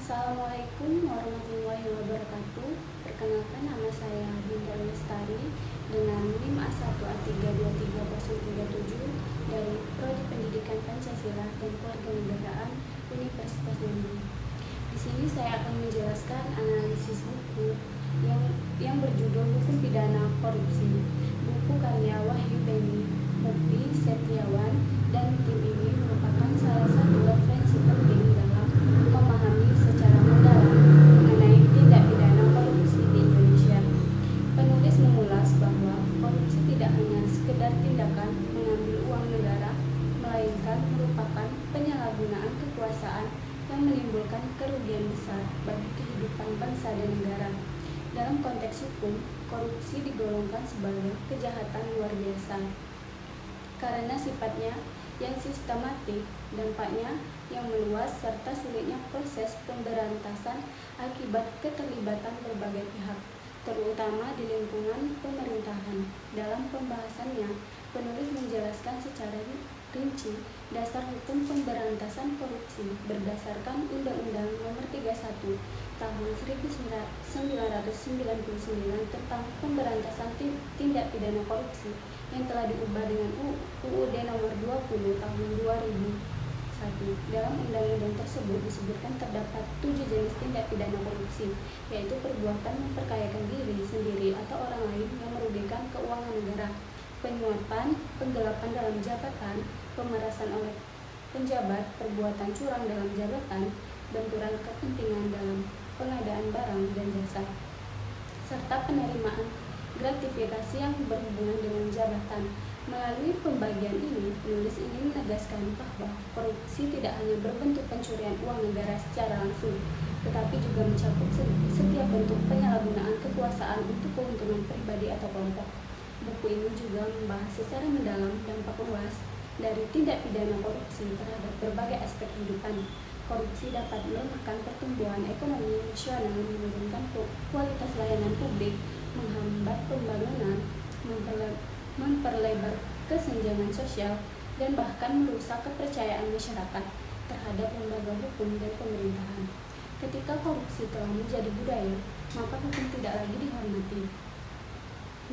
Assalamualaikum warahmatullahi wabarakatuh. Perkenalkan, nama saya Dinda Lestari dengan NIM A1A3233037 dari Prodi Pendidikan Pancasila dan Kewarganegaraan Universitas Bandung. Di sini saya akan menjelaskan analisis buku yang berjudul Hukum Pidana Korupsi. Buku karya Wahyu Beni, Mukti Setiawan, dan tim ini merupakan salah satu referensi penting dalam memahami secara mendalam mengenai tindak pidana korupsi di Indonesia. Penulis mengulas bahwa korupsi tidak hanya sekedar tindakan mengambil uang negara, melainkan merupakan penyalahgunaan kekuasaan yang menimbulkan kerugian besar bagi kehidupan bangsa dan negara. Dalam konteks hukum, korupsi digolongkan sebagai kejahatan luar biasa karena sifatnya yang sistematik, dampaknya yang meluas, serta sulitnya proses pemberantasan akibat keterlibatan berbagai pihak, terutama di lingkungan pemerintahan. Dalam pembahasannya, penulis menjelaskan secara rinci dasar hukum pemberantasan korupsi berdasarkan Undang-Undang Nomor 31 Tahun 1999 tentang pemberantasan tindak pidana korupsi yang telah diubah dengan UUD Nomor 20 Tahun 2001. Dalam undang-undang tersebut disebutkan terdapat 7 jenis tindak pidana korupsi, yaitu perbuatan memperkayakan diri sendiri atau orang lain yang merugikan keuangan negara, penyuapan, penggelapan dalam jabatan, pemerasan oleh penjabat, perbuatan curang dalam jabatan, benturan kepentingan dalam pengadaan barang dan jasa, serta penerimaan gratifikasi yang berhubungan dengan jabatan. Melalui pembagian ini, penulis ingin menegaskan bahwa korupsi tidak hanya berbentuk pencurian uang negara secara langsung, tetapi juga mencakup setiap bentuk penyalahgunaan kekuasaan untuk keuntungan pribadi atau kelompok. Buku ini juga membahas secara mendalam dampak luas dari tindak pidana korupsi terhadap berbagai aspek kehidupan. Korupsi dapat melemahkan pertumbuhan ekonomi nasional, menurunkan kualitas layanan publik, menghambat pembangunan, memperlebar kesenjangan sosial, dan bahkan merusak kepercayaan masyarakat terhadap lembaga hukum dan pemerintahan. Ketika korupsi telah menjadi budaya, maka hukum tidak lagi dihormati,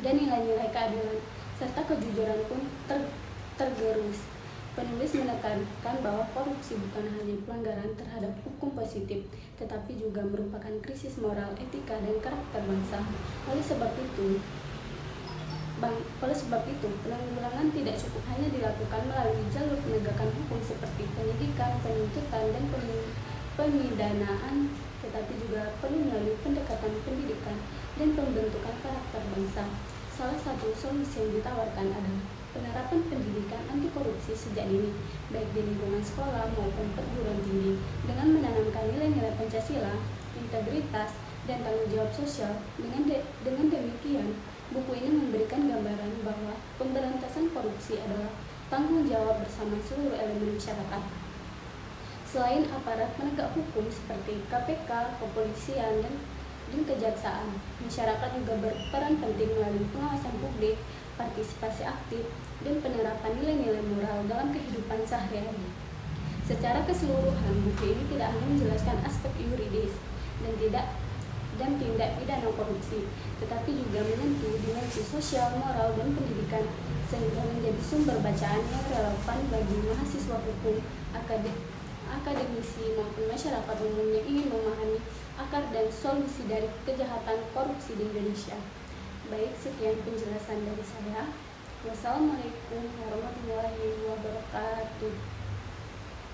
dan nilai-nilai keadilan serta kejujuran pun tergerus. Penulis menekankan bahwa korupsi bukan hanya pelanggaran terhadap hukum positif, tetapi juga merupakan krisis moral, etika, dan karakter bangsa. Oleh sebab itu, penanggulangan tidak cukup hanya dilakukan melalui jalur penegakan hukum seperti penyidikan, penuntutan, dan pemidanaan, tetapi juga perlu melalui pendekatan pendidikan dan pembentukan karakter bangsa. Salah satu solusi yang ditawarkan adalah penerapan pendidikan anti korupsi sejak dini, baik di lingkungan sekolah maupun perguruan tinggi, dengan menanamkan nilai-nilai Pancasila, integritas, dan tanggung jawab sosial. Dengan demikian, buku ini memberikan gambaran bahwa pemberantasan korupsi adalah tanggung jawab bersama seluruh elemen masyarakat. Selain aparat penegak hukum seperti KPK, kepolisian, dan kejaksaan, masyarakat juga berperan penting melalui pengawasan publik, partisipasi aktif, dan penerapan nilai-nilai moral dalam kehidupan sehari-hari. Secara keseluruhan, buku ini tidak hanya menjelaskan aspek yuridis dan tindak pidana korupsi, tetapi juga menyentuh dimensi sosial, moral, dan pendidikan, sehingga menjadi sumber bacaan yang relevan bagi mahasiswa hukum, akademisi, maupun masyarakat umum yang ingin memahami akar dan solusi dari kejahatan korupsi di Indonesia. Baik, sekian penjelasan dari saya. Wassalamualaikum warahmatullahi wabarakatuh.